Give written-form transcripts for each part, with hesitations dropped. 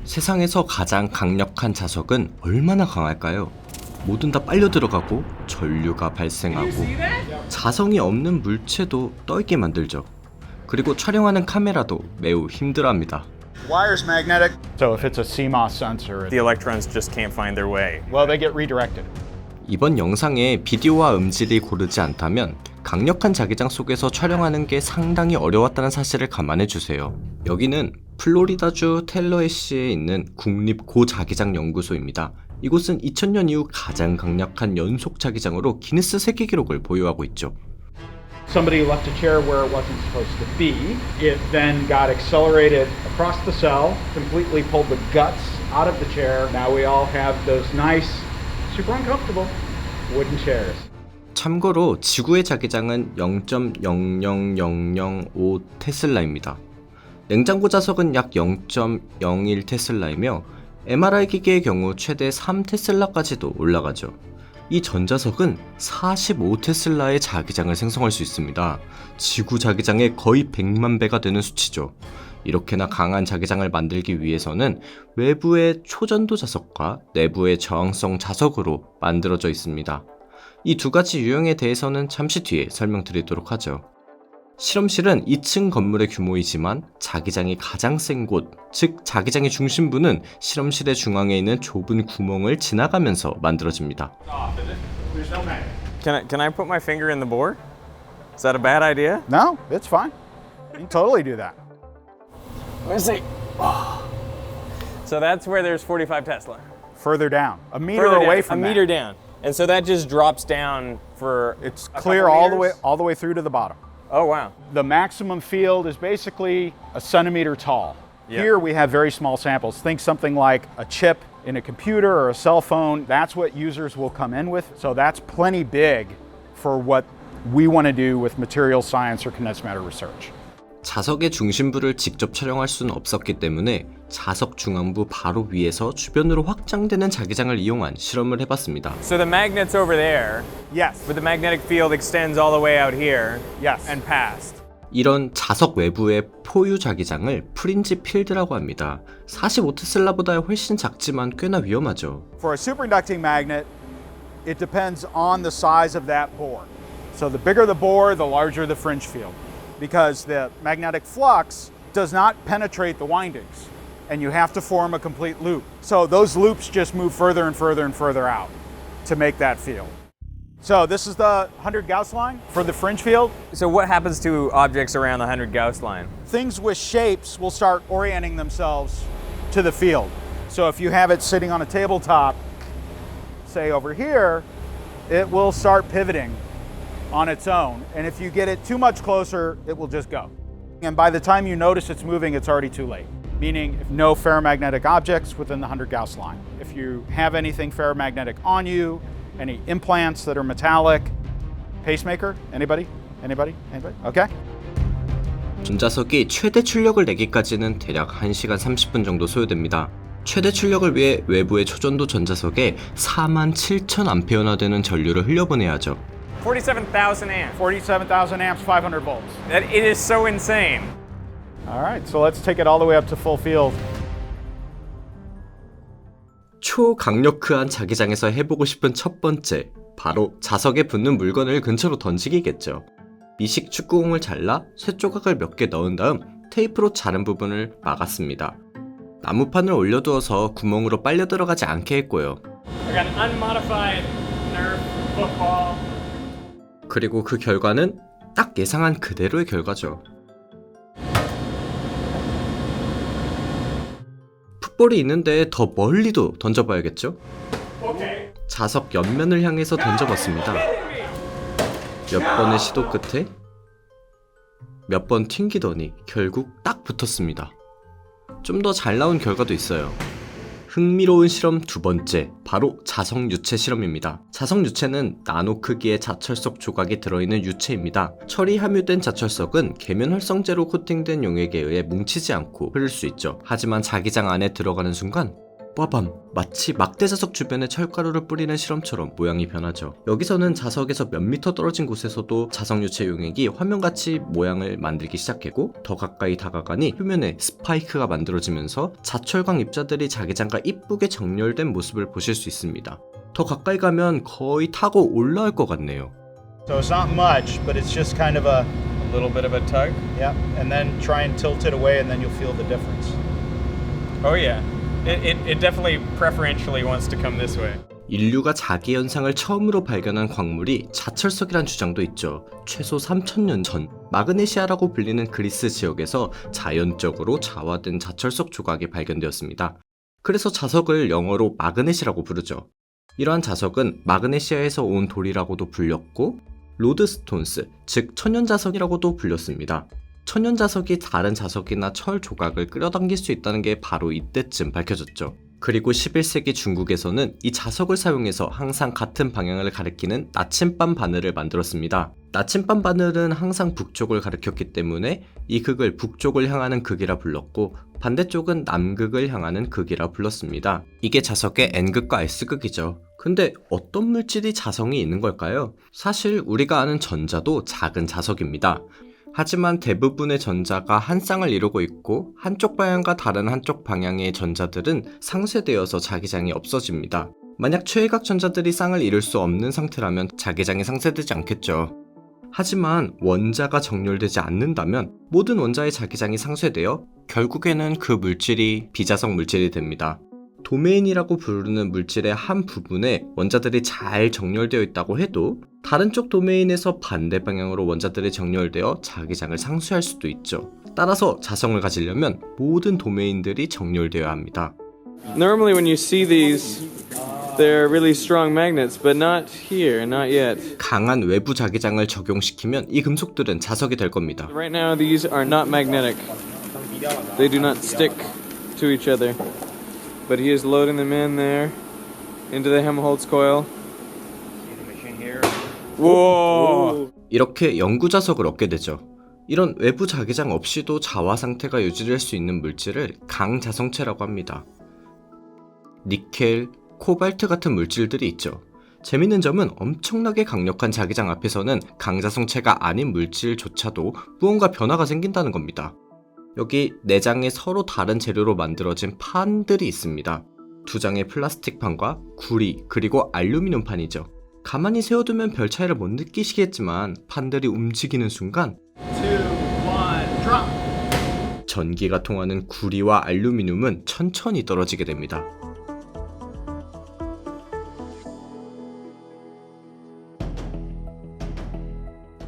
세상에서 가장 강력한 자석은 얼마나 강할까요? 뭐든 다 빨려 들어가고 전류가 발생하고 자성이 없는 물체도 떨게 만들죠. 그리고 촬영하는 카메라도 매우 힘들어합니다. Wire's magnetic. So if it's a CMOS sensor, The electrons just can't find their way. well, they get redirected. 이번 영상에 비디오와 음질이 고르지 않다면 강력한 자기장 속에서 촬영하는 게 상당히 어려웠다는 사실을 감안해 주세요. 여기는 플로리다주 텔러해시에 있는 국립 고자기장 연구소입니다. 이곳은 2000년 이후 가장 강력한 연속 자기장으로 기네스 세계 기록을 보유하고 있죠. Somebody left a chair where it wasn't supposed to be. It then got accelerated across the cell, completely pulled the guts out of the chair. Now we all have those nice, super uncomfortable wooden chairs. 참고로 지구의 자기장은 0.00005 테슬라입니다. 냉장고 자석은 약 0.01 테슬라이며 MRI 기계의 경우 최대 3 테슬라까지도 올라가죠. 이 전자석은 45 테슬라의 자기장을 생성할 수 있습니다. 지구 자기장의 거의 100만 배가 되는 수치죠. 이렇게나 강한 자기장을 만들기 위해서는 외부의 초전도 자석과 내부의 저항성 자석으로 만들어져 있습니다. 이 두 가지 유형에 대해서는 잠시 뒤에 설명드리도록 하죠. 실험실은 2층 건물의 규모이지만 자기장이 가장 센 곳, 즉 자기장의 중심부는 실험실의 중앙에 있는 좁은 구멍을 지나가면서 만들어집니다. Can I put my finger in the bore? Is that a bad idea? No, it's fine. You can totally do that. Let me see. So that's where there's 45 Tesla. Further down, a meter Further away down, from a that. meter down. And so that just drops down for It's a clear couple all the way meters? through to the bottom. Oh wow. The maximum field is basically a centimeter tall. Yeah. Here we have very small samples. Think something like a chip in a computer or a cell phone. That's what users will come in with. So that's plenty big for what we want to do with material science or condensed matter research. 자석의 중심부를 직접 촬영할 수는 없었기 때문에 자석 중앙부 바로 위에서 주변으로 확장되는 자기장을 이용한 실험을 해봤습니다. So the magnet's over there, Yes. but the magnetic field extends all the way out here Yes. and past. 이런 자석 외부의 포유 자기장을 프린지 필드라고 합니다. 45 테슬라보다 훨씬 작지만 꽤나 위험하죠. For a superconducting magnet, it depends on the size of that bore. So the bigger the bore, the larger the fringe field. Because the magnetic flux does not penetrate the windings, and you have to form a complete loop. So those loops just move further and further and further out to make that field. So this is the 100 Gauss line for the fringe field. So what happens to objects around the 100 Gauss line? Things with shapes will start orienting themselves to the field. So if you have it sitting on a tabletop, say over here, it will start pivoting on its own. And if you get it too much closer, it will just go. And by the time you notice it's moving, it's already too late. Meaning no ferromagnetic objects within the 100 Gauss line. If you have anything ferromagnetic on you, any implants that are metallic, pacemaker, anybody? Anybody? Anybody? Okay. 전자석이 최대 출력을 내기까지는 대략 1시간 30분 정도 소요됩니다. 최대 출력을 위해 외부의 초전도 전자석에 47,000A 되는 전류를 흘려보내야 하죠. 47,000 amps. 47,000 amps, 500 volts. That it is so insane. All right, so let's take it all the way up to full field. 초강력한 자기장에서 해보고 싶은 첫 번째, 바로 자석에 붙는 물건을 근처로 던지기겠죠. 미식 축구공을 잘라 쇠 조각을 몇 개 넣은 다음 테이프로 자른 부분을 막았습니다. 나무판을 올려두어서 구멍으로 빨려 들어가지 않게 했고요. I got an unmodified Nerf football. 그리고 그 결과는 딱 예상한 그대로의 결과죠. 풋볼이 있는데 더 멀리도 던져봐야겠죠? 자석 옆면을 향해서 던져봤습니다. 몇 번의 시도 끝에 몇 번 튕기더니 결국 딱 붙었습니다. 좀 더 잘 나온 결과도 있어요. 흥미로운 실험 두 번째, 바로 자석 유체 실험입니다. 자석 유체는 나노 크기의 자철석 조각이 들어있는 유체입니다. 철이 함유된 자철석은 계면 활성제로 코팅된 용액에 의해 뭉치지 않고 흐를 수 있죠. 하지만 자기장 안에 들어가는 순간 빠밤! 마치 막대 자석 주변에 철가루를 뿌리는 실험처럼 모양이 변하죠. 여기서는 자석에서 몇 미터 떨어진 곳에서도 자석 유체 용액이 화면같이 모양을 만들기 시작했고, 더 가까이 다가가니 표면에 스파이크가 만들어지면서 자철광 입자들이 자기장과 이쁘게 정렬된 모습을 보실 수 있습니다. 더 가까이 가면 거의 타고 올라올 것 같네요. So it's not much, but it's just kind of a, little bit of a tug. yeah, and then try and tilt it away and then you'll feel the difference. Oh yeah. It definitely preferentially wants to come this way. 인류가 자기 현상을 처음으로 발견한 광물이 자철석이란 주장도 있죠. 최소 3000년 전 마그네시아라고 불리는 그리스 지역에서 자연적으로 자화된 자철석 조각이 발견되었습니다. 그래서 자석을 영어로 마그넷이라고 부르죠. 이러한 자석은 마그네시아에서 온 돌이라고도 불렸고, 로드스톤스, 즉 천연자석이라고도 불렸습니다. 천연자석이 다른 자석이나 철 조각을 끌어당길 수 있다는 게 바로 이때쯤 밝혀졌죠. 그리고 11세기 중국에서는 이 자석을 사용해서 항상 같은 방향을 가리키는 나침반 바늘을 만들었습니다. 나침반 바늘은 항상 북쪽을 가리켰기 때문에 이 극을 북쪽을 향하는 극이라 불렀고, 반대쪽은 남극을 향하는 극이라 불렀습니다. 이게 자석의 N극과 S극이죠. 근데 어떤 물질이 자성이 있는 걸까요? 사실 우리가 아는 전자도 작은 자석입니다. 하지만 대부분의 전자가 한 쌍을 이루고 있고, 한쪽 방향과 다른 한쪽 방향의 전자들은 상쇄되어서 자기장이 없어집니다. 만약 최외각 전자들이 쌍을 이룰 수 없는 상태라면 자기장이 상쇄되지 않겠죠. 하지만 원자가 정렬되지 않는다면 모든 원자의 자기장이 상쇄되어 결국에는 그 물질이 비자석 물질이 됩니다. 도메인이라고 부르는 물질의 한 부분에 원자들이 잘 정렬되어 있다고 해도 다른 쪽 도메인에서 반대 방향으로 원자들이 정렬되어 자기장을 상쇄할 수도 있죠. 따라서 자성을 가지려면 모든 도메인들이 정렬되어야 합니다. Normally when you see these, they're really strong magnets, but not here, not yet. 강한 외부 자기장을 적용시키면 이 금속들은 자석이 될 겁니다. Right now these are not magnetic. They do not stick to each other. But he is loading them in there into the Helmholtz coil. Whoa! 이렇게 영구 자석을 얻게 되죠. 이런 외부 자기장 없이도 자화 상태가 유지될 수 있는 물질을 강자성체라고 합니다. 니켈, 코발트 같은 물질들이 있죠. 재밌는 점은 엄청나게 강력한 자기장 앞에서는 강자성체가 아닌 물질조차도 무언가 변화가 생긴다는 겁니다. 여기 4장의 서로 다른 재료로 만들어진 판들이 있습니다. 2장의 플라스틱 판과 구리, 그리고 알루미늄 판이죠. 가만히 세워두면 별 차이를 못 느끼시겠지만 판들이 움직이는 순간 전기가 통하는 구리와 알루미늄은 천천히 떨어지게 됩니다.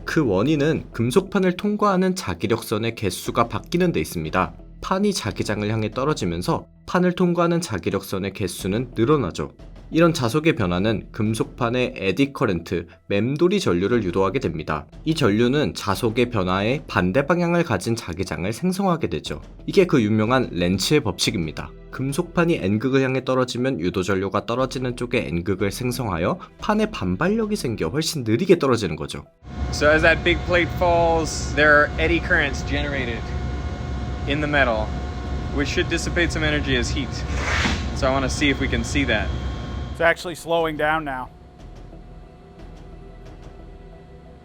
그 원인은 금속판을 통과하는 자기력선의 개수가 바뀌는 데 있습니다. 판이 자기장을 향해 떨어지면서 판을 통과하는 자기력선의 개수는 늘어나죠. 이런 자석의 변화는 금속판의 에디 커렌트, 맴돌이 전류를 유도하게 됩니다. 이 전류는 자석의 변화에 반대 방향을 가진 자기장을 생성하게 되죠. 이게 그 유명한 렌츠의 법칙입니다. 금속판이 N극을 향해 떨어지면 유도 전류가 떨어지는 쪽에 N극을 생성하여 판에 반발력이 생겨 훨씬 느리게 떨어지는 거죠. So as that big plate falls, there are eddy currents generated in the metal, which should dissipate some energy as heat. So I want to see if we can see that. It's actually slowing down now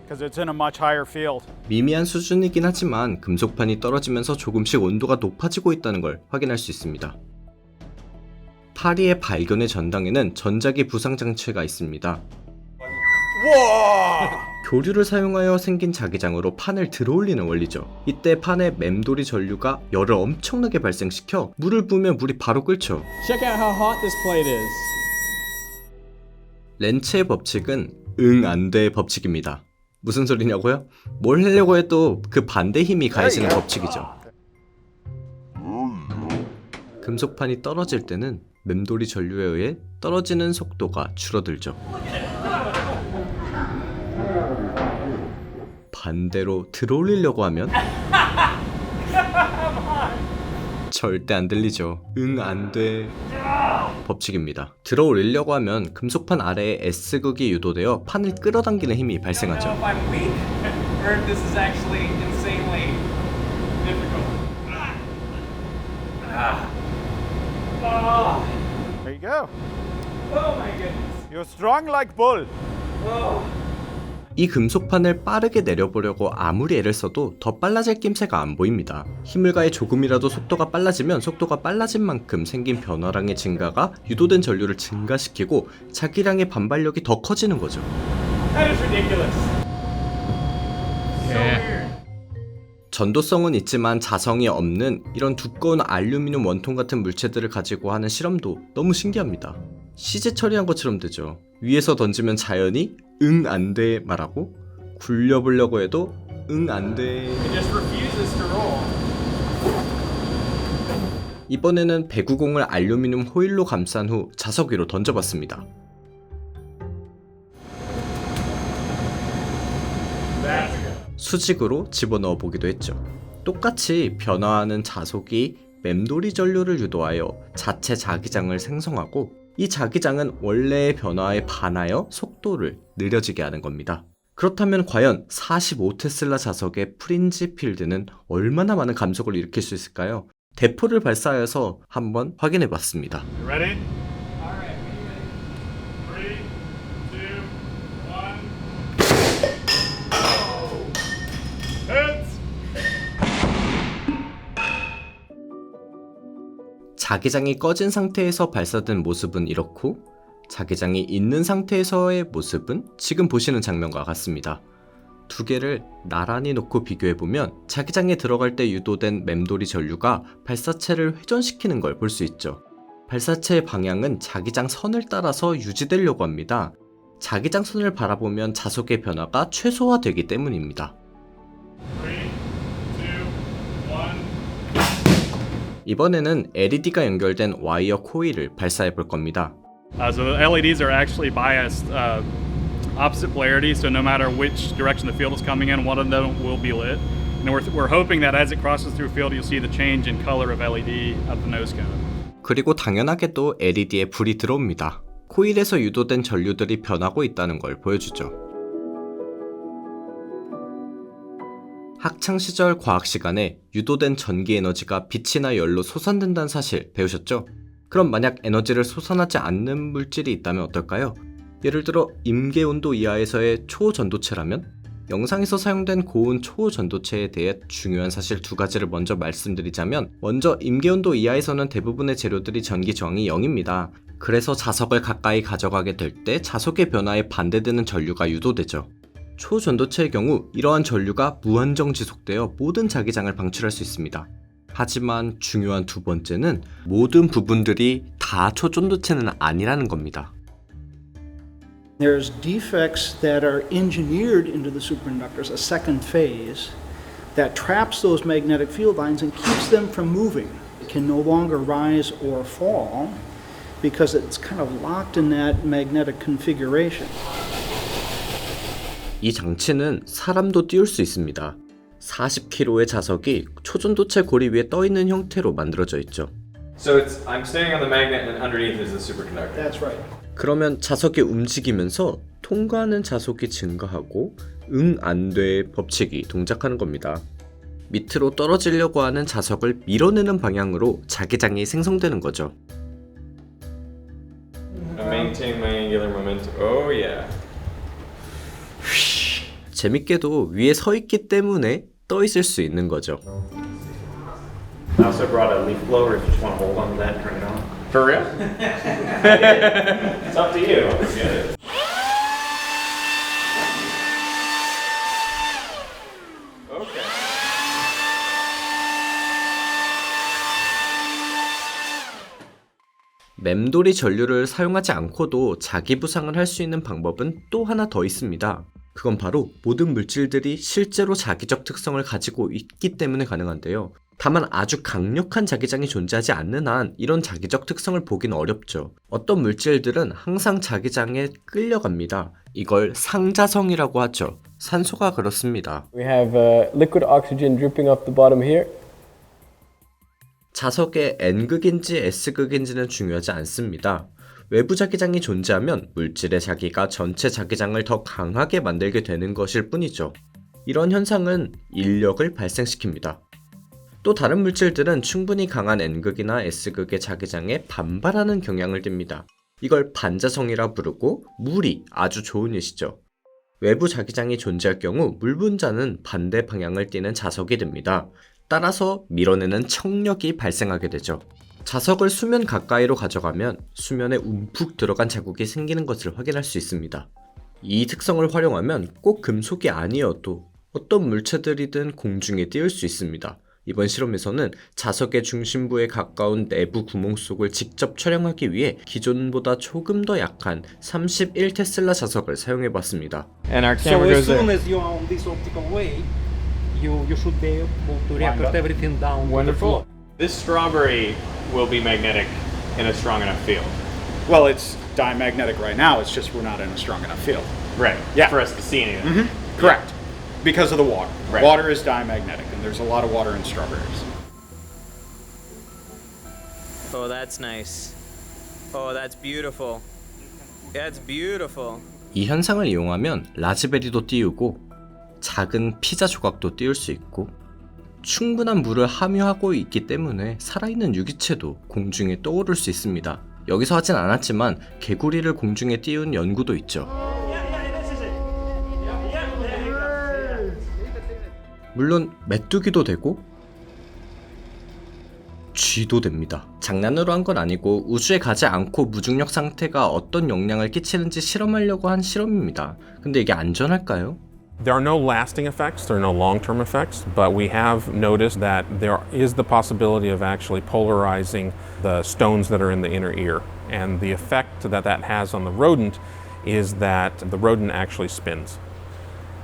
because it's in a much higher field. 미미한 수준이긴 하지만 금속판이 떨어지면서 조금씩 온도가 높아지고 있다는 걸 확인할 수 있습니다. 파리의 발견의 전당에는 전자기 부상 장치가 있습니다. 교류를 사용하여 생긴 자기장으로 판을 들어올리는 원리죠. 이때 판에 맴돌이 전류가 열을 엄청나게 발생시켜 물을 부으면 물이 바로 끓죠. Check out how hot this plate is. 렌츠의 법칙은 응 안 돼의 법칙입니다. 무슨 소리냐고요? 뭘 하려고 해도 그 반대 힘이 가해지는 법칙이죠. 금속판이 떨어질 때는 맴돌이 전류에 의해 떨어지는 속도가 줄어들죠. 반대로 들어올리려고 하면 절대 안 들리죠. 응 안 돼. 법칙입니다. 들어올리려고 하면 금속판 아래에 S극이 유도되어 판을 끌어당기는 힘이 발생하죠. I don't know if I'm weak or if this is actually insanely difficult. you go. Oh my goodness. You're strong like bull. 이 금속판을 빠르게 내려보려고 아무리 애를 써도 더 빨라질 낌새가 안 보입니다. 힘을 가해 조금이라도 속도가 빨라지면 속도가 빨라진 만큼 생긴 변화량의 증가가 유도된 전류를 증가시키고 자기량의 반발력이 더 커지는 거죠. That is ridiculous. 전도성은 있지만 자성이 없는 이런 두꺼운 알루미늄 원통 같은 물체들을 가지고 하는 실험도 너무 신기합니다. CG 처리한 것처럼 되죠. 위에서 던지면 자연히 응 안 돼 말하고 굴려보려고 해도 응 안 돼. It just refuses to roll. 이번에는 배구공을 알루미늄 호일로 감싼 후 자석 위로 던져봤습니다. 수직으로 집어넣어 보기도 했죠. 똑같이 변화하는 자석이 맴돌이 전류를 유도하여 자체 자기장을 생성하고 이 자기장은 원래의 변화에 반하여 속도를 느려지게 하는 겁니다. 그렇다면 과연 45테슬라 자석의 프린지 필드는 얼마나 많은 감속을 일으킬 수 있을까요? 대포를 발사하여서 한번 확인해 봤습니다. Ready? All right, we ready? 3, 2, 1. Heads. 자기장이 꺼진 상태에서 발사된 모습은 이렇고 자기장이 있는 상태에서의 모습은 지금 보시는 장면과 같습니다. 두 개를 나란히 놓고 비교해보면 자기장에 들어갈 때 유도된 맴돌이 전류가 발사체를 회전시키는 걸 볼 수 있죠. 발사체의 방향은 자기장 선을 따라서 유지되려고 합니다. 자기장 선을 바라보면 자석의 변화가 최소화되기 때문입니다. 3, 2, 1. 이번에는 LED가 연결된 와이어 코일을 발사해 볼 겁니다. So the LEDs are actually biased opposite polarity, so no matter which direction the field is coming in, one of them will be lit. And we're hoping that as it crosses through field, you'll see the change in color of LED of the nose cone. 그리고 당연하게도 LED에 불이 들어옵니다. 코일에서 유도된 전류들이 변하고 있다는 걸 보여주죠. 학창시절 과학 시간에 유도된 전기 에너지가 빛이나 열로 솟아낸다는 사실 배우셨죠? 그럼 만약 에너지를 솟아나지 않는 물질이 있다면 어떨까요? 예를 들어 임계온도 이하에서의 초전도체라면? 영상에서 사용된 고온 초전도체에 대해 중요한 사실 두 가지를 먼저 말씀드리자면, 먼저 임계온도 이하에서는 대부분의 재료들이 전기 저항이 0입니다. 그래서 자석을 가까이 가져가게 될 때 자석의 변화에 반대되는 전류가 유도되죠. 초전도체의 경우 이러한 전류가 무한정 지속되어 모든 자기장을 방출할 수 있습니다. 하지만 중요한 두 번째는 모든 부분들이 다 초전도체는 아니라는 겁니다. There's defects that are engineered into the superconductors, a second phase, that traps those magnetic field lines and keeps them from moving. It can no longer rise or fall because it's kind of locked in that magnetic configuration. 이 장치는 사람도 띄울 수 있습니다. 40kg의 자석이 초전도체 고리 위에 떠 있는 형태로 만들어져 있죠. So I'm standing on the magnet and underneath is the superconductor. That's right. 그러면 자석이 움직이면서 통과하는 자석이 증가하고 안 돼의 법칙이 동작하는 겁니다. 밑으로 떨어지려고 하는 자석을 밀어내는 방향으로 자기장이 생성되는 거죠. Maintain my angular momentum. Oh yeah. 재밌게도 위에 서 있기 때문에 떠 있을 수 있는 거죠. I also brought a leaf blower if you just want to hold on to that and turn it on. For real? It's up to you. Okay. 맴돌이 전류를 사용하지 않고도 자기 부상을 할 수 있는 방법은 또 하나 더 있습니다. 그건 바로 모든 물질들이 실제로 자기적 특성을 가지고 있기 때문에 가능한데요. 다만 아주 강력한 자기장이 존재하지 않는 한 이런 자기적 특성을 보기는 어렵죠. 어떤 물질들은 항상 자기장에 끌려갑니다. 이걸 상자성이라고 하죠. 산소가 그렇습니다. We have liquid oxygen dripping off the bottom here. 자석의 N극인지 S극인지는 중요하지 않습니다. 외부 자기장이 존재하면 물질의 자기가 전체 자기장을 더 강하게 만들게 되는 것일 뿐이죠. 이런 현상은 인력을 발생시킵니다. 또 다른 물질들은 충분히 강한 N극이나 S극의 자기장에 반발하는 경향을 띱니다. 이걸 반자성이라 부르고 물이 아주 좋은 예시죠. 외부 자기장이 존재할 경우 물 분자는 반대 방향을 띠는 자석이 됩니다. 따라서 밀어내는 청력이 발생하게 되죠. 자석을 수면 가까이로 가져가면 수면에 움푹 들어간 자국이 생기는 것을 확인할 수 있습니다. 이 특성을 활용하면 꼭 금속이 아니어도 어떤 물체들이든 공중에 띄울 수 있습니다. 이번 실험에서는 자석의 중심부에 가까운 내부 구멍 속을 직접 촬영하기 위해 기존보다 조금 더 약한 31 테슬라 자석을 사용해 봤습니다. And our So camera as goes there. soon as you are on this optical way, you should be able to record everything down. Wonderful. This strawberry will be magnetic in a strong enough field. Well, it's diamagnetic right now. It's just we're not in a strong enough field. Right. Yeah. For us to see anything. Correct. Because of the water. Right. Water is diamagnetic, and there's a lot of water in strawberries. Oh, that's nice. Oh, that's beautiful. That's beautiful. 이 현상을 이용하면 라즈베리도 띄우고 작은 피자 조각도 띄울 수 있고 충분한 물을 함유하고 있기 때문에 살아있는 유기체도 공중에 떠오를 수 있습니다. 여기서 하진 않았지만 개구리를 공중에 띄운 연구도 있죠. 물론 메뚜기도 되고 쥐도 됩니다. 장난으로 한 건 아니고 우주에 가지 않고 무중력 상태가 어떤 영향을 끼치는지 실험하려고 한 실험입니다. 근데 이게 안전할까요? There are no lasting effects, there are no long-term effects, but we have noticed that there is the possibility of actually polarizing the stones that are in the inner ear. And the effect that that has on the rodent is that the rodent actually spins.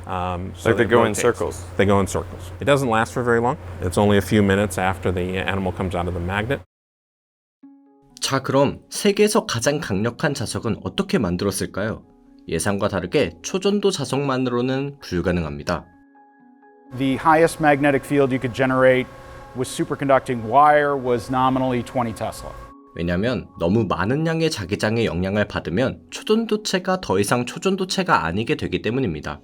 Like they it go in rotates. circles. They go in circles. It doesn't last for very long. It's only a few minutes after the animal comes out of the magnet. 자, 그럼 세계에서 가장 강력한 자석은 어떻게 만들었을까요? 예상과 다르게 초전도 자석만으로는 불가능합니다. The highest magnetic field you could generate with superconducting wire was nominally 20 Tesla. 왜냐면 너무 많은 양의 자기장의 영향을 받으면 초전도체가 더 이상 초전도체가 아니게 되기 때문입니다.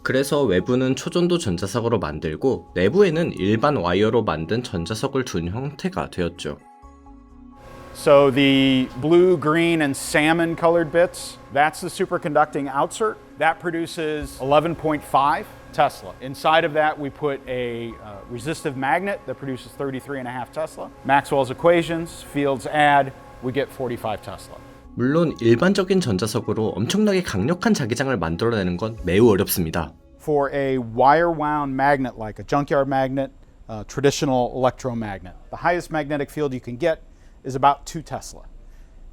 그래서 외부는 초전도 전자석으로 만들고 내부에는 일반 와이어로 만든 전자석을 둔 형태가 되었죠. So the blue, green, and salmon colored bits, that's the superconducting outsert. That produces 11.5 Tesla. Inside of that, we put a resistive magnet that produces 33.5 Tesla. Maxwell's equations, fields add, we get 45 Tesla. 물론 일반적인 전자석으로 엄청나게 강력한 자기장을 만들어내는 건 매우 어렵습니다. For a wire-wound magnet like a junkyard magnet, traditional electromagnet, the highest magnetic field you can get is about 2 Tesla.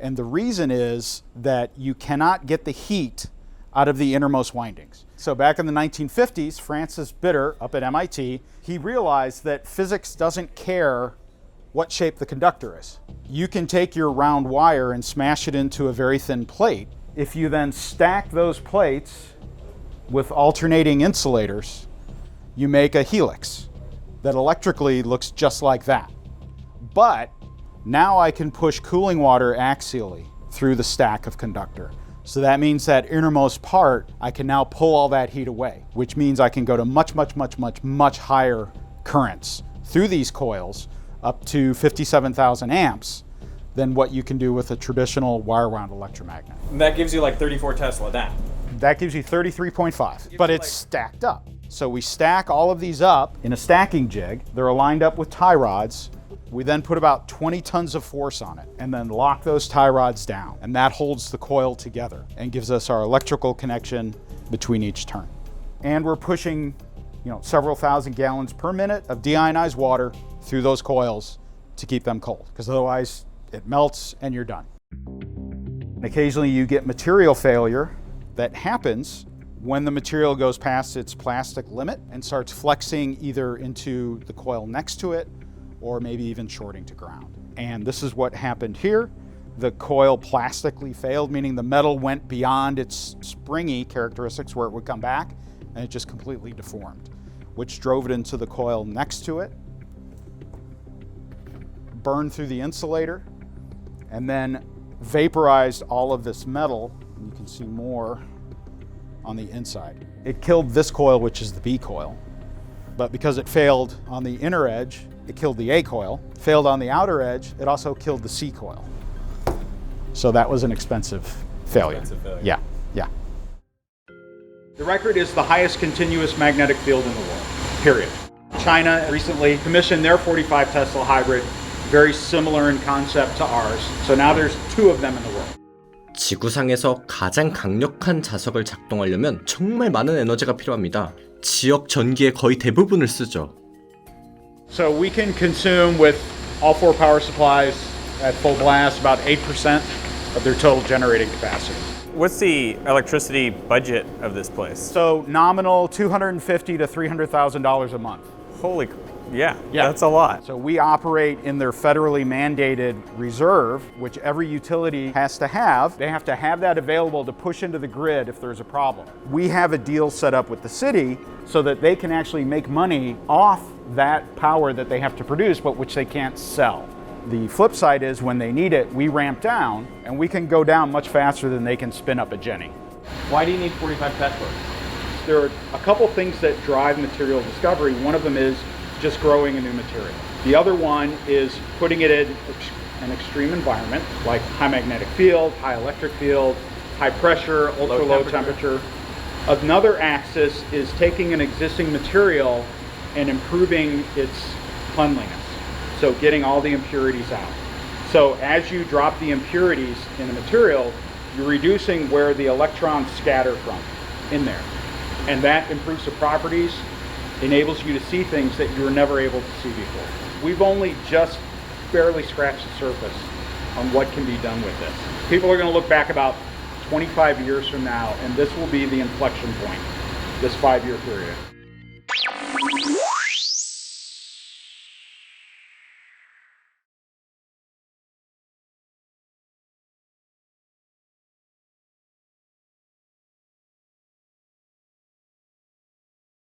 And the reason is that you cannot get the heat out of the innermost windings. So back in the 1950s, Francis Bitter up at MIT, he realized that physics doesn't care what shape the conductor is. You can take your round wire and smash it into a very thin plate. If you then stack those plates with alternating insulators, you make a helix that electrically looks just like that. But now I can push cooling water axially through the stack of conductor. So that means that innermost part, I can now pull all that heat away, which means I can go to much higher currents through these coils, up to 57,000 amps, than what you can do with a traditional wire-wound electromagnet. And that gives you like 34 Tesla down. That gives you 33.5, but it's stacked up. So we stack all of these up in a stacking jig. They're lined up with tie rods. We then put about 20 tons of force on it and then lock those tie rods down. And that holds the coil together and gives us our electrical connection between each turn. And we're pushing, several thousand gallons per minute of deionized water through those coils to keep them cold, because otherwise it melts and you're done. And occasionally you get material failure that happens when the material goes past its plastic limit and starts flexing either into the coil next to it or maybe even shorting to ground. And this is what happened here. The coil plastically failed, meaning the metal went beyond its springy characteristics where it would come back, and it just completely deformed, which drove it into the coil next to it, burned through the insulator, and then vaporized all of this metal. You can see more on the inside. It killed this coil, which is the B coil, but because it failed on the inner edge, it killed the A coil. Failed on the outer edge, it also killed the C coil. So that was an expensive failure. Yeah, yeah. The record is the highest continuous magnetic field in the world, period. China recently commissioned their 45 Tesla hybrid, very similar in concept to ours. So now there's 2 of them in the world. 지구상에서 가장 강력한 자석을 작동하려면 정말 많은 에너지가 필요합니다. 지역 전기의 거의 대부분을 쓰죠. So we can consume with all 4 power supplies at full blast about 8% of their total generating capacity. What's the electricity budget of this place? So nominal $250,000 to $300,000 a month. Holy, yeah, that's a lot. So we operate in their federally mandated reserve, which every utility has to have. They have to have that available to push into the grid if there's a problem. We have a deal set up with the city so that they can actually make money off that power that they have to produce, but which they can't sell. The flip side is when they need it, we ramp down, and we can go down much faster than they can spin up a Jenny. Why do you need 45 Teslas? There are a couple things that drive material discovery. One of them is just growing a new material. The other one is putting it in an extreme environment, like high magnetic field, high electric field, high pressure, ultra low temperature. Another axis is taking an existing material and improving its cleanliness. So getting all the impurities out. So as you drop the impurities in the material, you're reducing where the electrons scatter from in there. And that improves the properties, enables you to see things that you were never able to see before. We've only just barely scratched the surface on what can be done with this. People are going to look back about 25 years from now, and this will be the inflection point, this 5-year period.